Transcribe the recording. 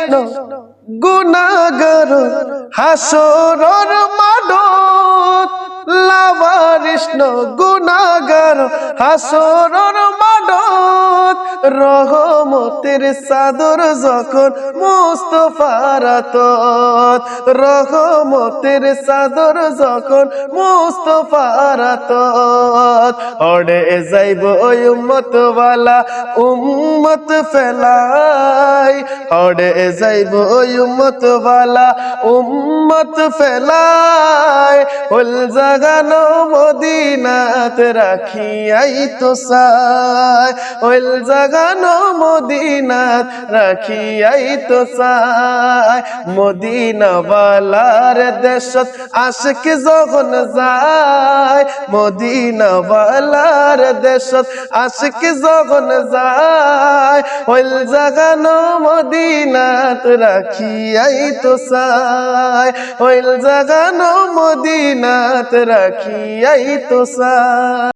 কৃষ্ণ গুনাহগার হাসরের মাঠত লাভারিষ্ণ গুনাহগার হাসরের মাঠত রহমতের চাদর যখন মুস্তাফার আতত রহমতের চাদর যখন মুস্তাফার আতত ওড়ে যাইব উম্মত ওয়ালা উম্মত ফেলাই ওড়ে যাইব উম্মত ওয়ালা উম্মত ফেলাই হুল জাগানো মদিনাত রাখিয়াই তো চাই হুল জাগানো মদিনাত রাখিয়াই তো চাই মদিনা ওয়ালার দেশত আশিক যখন যায় মদিনা ওয়ালার দেশত আশিক যখন যায় হুল জাগানো মদিনাত রাখিয়াই তো চাই হুল জাগানো মদিনাত রাখিয়াই তো চাই।